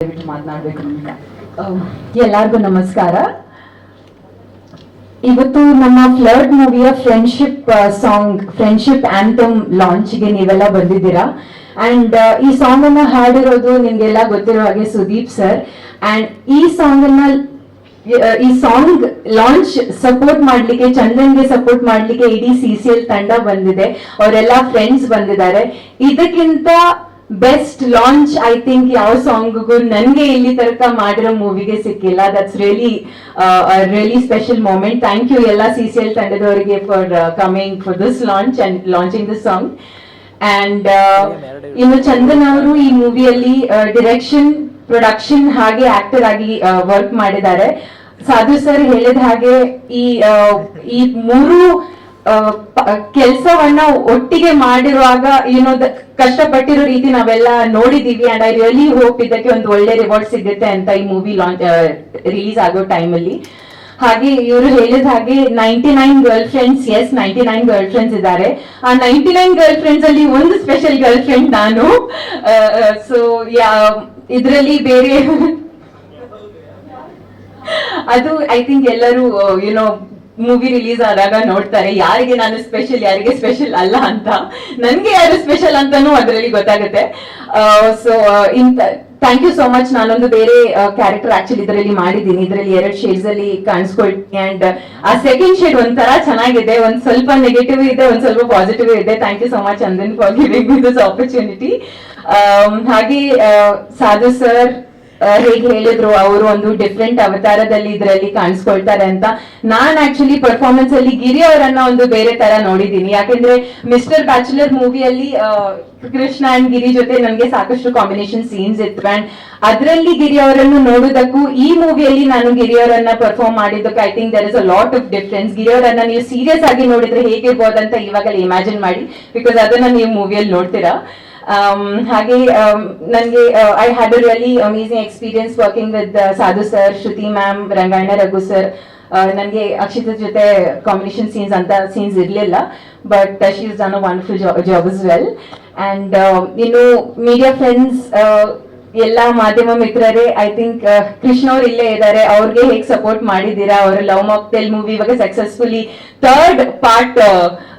ದಯವಿಟ್ಟು ಮಾತನಾಡಬೇಕು ಅಂತ. ಎಲ್ಲರಿಗೂ ನಮಸ್ಕಾರ. ಇವತ್ತು ನಮ್ಮ ಫ್ಲರ್ಟ್ ಮೂವಿಯ ಫ್ರೆಂಡ್ಶಿಪ್ ಆಂಥಮ್ ಲಾಂಚ್ಗೆ ನೀವೆಲ್ಲ ಬಂದಿದ್ದೀರಾ. ಅಂಡ್ ಈ ಸಾಂಗ್ ಅನ್ನ ಹಾಡಿರೋದು ನಿಮ್ಗೆಲ್ಲ ಗೊತ್ತಿರೋ ಹಾಗೆ ಸುದೀಪ್ ಸರ್. ಅಂಡ್ ಈ ಸಾಂಗ್ ಲಾಂಚ್ ಸಪೋರ್ಟ್ ಮಾಡ್ಲಿಕ್ಕೆ, ಚಂದನ್ಗೆ ಸಪೋರ್ಟ್ ಮಾಡ್ಲಿಕ್ಕೆ ಇಡೀ CCL ತಂಡ ಬಂದಿದೆ, ಅವರೆಲ್ಲ ಫ್ರೆಂಡ್ಸ್ ಬಂದಿದ್ದಾರೆ. ಇದಕ್ಕಿಂತ ಬೆಸ್ಟ್ ಲಾಂಚ್ ಐ ಥಿಂಕ್ ಯಾವ ಸಾಂಗ್ಗೂ ನನ್ಗೆ ಇಲ್ಲಿ ತನಕ ಮಾಡಿರೋ ಮೂವಿಗೆ ಸಿಕ್ಕಿಲ್ಲ. That's really special moment. Thank you ಎಲ್ಲ CCL ತಂಡದವರಿಗೆ for coming for this launch and launching this song. And ಇನ್ನು ಚಂದನ್ ಅವರು ಈ ಮೂವಿಯಲ್ಲಿ ಡಿರೆಕ್ಷನ್, ಪ್ರೊಡಕ್ಷನ್ ಹಾಗೆ ಆಕ್ಟರ್ ಆಗಿ ವರ್ಕ್ ಮಾಡಿದ್ದಾರೆ. ಸಾಧು ಸರ್ ಹೇಳಿದ ಹಾಗೆ ಈ ಮೂರು ಕೆಲಸವನ್ನ ಒಟ್ಟಿಗೆ ಮಾಡಿರುವಾಗ ಕಷ್ಟಪಟ್ಟಿರೋ ರೀತಿ ನಾವೆಲ್ಲ ನೋಡಿದೀವಿ. ಅಂಡ್ ಐ ರಿಯಲಿ ಹೋಪ್ ಇದಕ್ಕೆ ಒಂದು ಒಳ್ಳೆ ರಿವಾರ್ಡ್ ಸಿಗುತ್ತೆ ಅಂತ ಈ ಮೂವಿ ರಿಲೀಸ್ ಆಗೋ ಟೈಮಲ್ಲಿ. ಹಾಗೆ ಇವರು ಹೇಳಿದ ಹಾಗೆ 99 ಗರ್ಲ್ ಫ್ರೆಂಡ್ಸ್, 99 ಗರ್ಲ್ ಫ್ರೆಂಡ್ಸ್ ಇದ್ದಾರೆ. ಆ 99 ಗರ್ಲ್ ಫ್ರೆಂಡ್ಸ್ ಅಲ್ಲಿ ಒಂದು ಸ್ಪೆಷಲ್ ಗರ್ಲ್ ಫ್ರೆಂಡ್ ನಾನು. ಸೊ ಇದರಲ್ಲಿ ಬೇರೆ ಅದು ಐ ಥಿಂಕ್ ಎಲ್ಲರೂ ಮೂವಿ ರಿಲೀಸ್ ಆದಾಗ ನೋಡ್ತಾರೆ ಯಾರಿಗೆ ನಾನು ಸ್ಪೆಷಲ್, ಯಾರಿಗೆ ಸ್ಪೆಷಲ್ ಅಲ್ಲ ಅಂತ. ನನ್ಗೆ ಯಾರು ಸ್ಪೆಷಲ್ ಅಂತಾನೂ ಅದರಲ್ಲಿ ಗೊತ್ತಾಗುತ್ತೆ. So thank you so much. ನಾನೊಂದು ಬೇರೆ ಕ್ಯಾರೆಕ್ಟರ್ ಆಕ್ಚುಲಿ ಇದರಲ್ಲಿ ಮಾಡಿದ್ದೀನಿ. ಇದರಲ್ಲಿ 2 ಶೇಡ್ಸ್ ಅಲ್ಲಿ ಕಾಣಿಸ್ಕೊಳ್ತೀನಿ. ಅಂಡ್ ಆ ಸೆಕೆಂಡ್ ಶೇಡ್ ಒಂಥರ ಚೆನ್ನಾಗಿದೆ, ಒಂದ್ ಸ್ವಲ್ಪ ನೆಗೆಟಿವ್ ಇದೆ, ಒಂದ್ ಸ್ವಲ್ಪ ಪಾಸಿಟಿವ್ ಇದೆ. Thank you so much Chandan for giving me this opportunity. ಹಾಗೆ ಸಾಧು ಸರ್ ಹೇಗೆ ಹೇಳಿದ್ರು, ಅವರು ಒಂದು ಡಿಫ್ರೆಂಟ್ ಅವತಾರದಲ್ಲಿ ಇದರಲ್ಲಿ ಕಾಣಿಸ್ಕೊಳ್ತಾರೆ ಅಂತ. ನಾನ್ ಆಕ್ಚುಲಿ ಪರ್ಫಾರ್ಮೆನ್ಸ್ ಅಲ್ಲಿ ಗಿರಿ ಅವರನ್ನ ಒಂದು ಬೇರೆ ತರ ನೋಡಿದ್ದೀನಿ. ಯಾಕಂದ್ರೆ ಮಿಸ್ಟರ್ ಬ್ಯಾಚುಲರ್ ಮೂವಿಯಲ್ಲಿ ಕೃಷ್ಣ ಅಂಡ್ ಗಿರಿ ಜೊತೆ ನನಗೆ ಸಾಕಷ್ಟು ಕಾಂಬಿನೇಷನ್ ಸೀನ್ಸ್ ಇತ್ತು. ಅಂಡ್ ಅದರಲ್ಲಿ ಗಿರಿ ಅವರನ್ನು ನೋಡೋದಕ್ಕೂ ಈ ಮೂವಿಯಲ್ಲಿ ನಾನು ಗಿರಿ ಅವರನ್ನ ಪರ್ಫಾರ್ಮ್ ಮಾಡಿದ್ದಕ್ಕೆ I think there is a lot of difference. Giri ಅವರನ್ನ ನೀವು ಸೀರಿಯಸ್ ಆಗಿ ನೋಡಿದ್ರೆ ಹೇಗಿರ್ಬೋದಂತ ಇವಾಗಲೇ ಇಮ್ಯಾಜಿನ್ ಮಾಡಿ, ಬಿಕಾಸ್ ಅದನ್ನ ನೀವು ಮೂವಿಯಲ್ಲಿ ನೋಡ್ತೀರಾ. ಹಾಗೆ ನನಗೆ I had a really amazing experience working with ಸಾಧು ಸರ್, ಶ್ರುತಿ ಮ್ಯಾಮ್, ರಂಗಾಯಣ ರಘು ಸರ್. ನನಗೆ ಅಕ್ಷಿತಾ ಜೊತೆ ಕಾಂಬಿನೇಷನ್ ಸೀನ್ಸ್ ಇರಲಿಲ್ಲ, but she is done a wonderful job is well. And ಇನ್ನು ಮೀಡಿಯಾ ಫ್ರೆಂಡ್ಸ್, ಎಲ್ಲ ಮಾಧ್ಯಮ ಮಿತ್ರರೇ, ಐ ಥಿಂಕ್ ಕೃಷ್ಣ ಅವ್ರು ಇಲ್ಲೇ ಇದ್ದಾರೆ. ಅವ್ರಿಗೆ ಹೇಗೆ ಸಪೋರ್ಟ್ ಮಾಡಿದ್ದೀರಾ, ಅವರು ಲವ್ ಮಾಕ್ಟೇಲ್ ಮೂವಿ ಇವಾಗ ಸಕ್ಸಸ್ಫುಲಿ 3rd ಪಾರ್ಟ್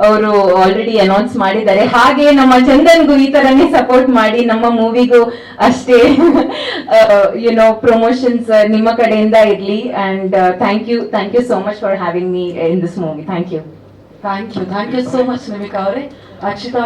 ಅವರು ಆಲ್ರೆಡಿ ಅನೌನ್ಸ್ ಮಾಡಿದ್ದಾರೆ. ಹಾಗೆ ನಮ್ಮ ಚಂದನ್ಗೂ ಈ ತರನೇ ಸಪೋರ್ಟ್ ಮಾಡಿ, ನಮ್ಮ ಮೂವಿಗೂ ಅಷ್ಟೇ ಪ್ರಮೋಷನ್ಸ್ ನಿಮ್ಮ ಕಡೆಯಿಂದ ಇರ್ಲಿ. And thank you so much for having me in this movie. Thank you so much Nimika ಅವರೇ. ಅಕ್ಷಿತಾ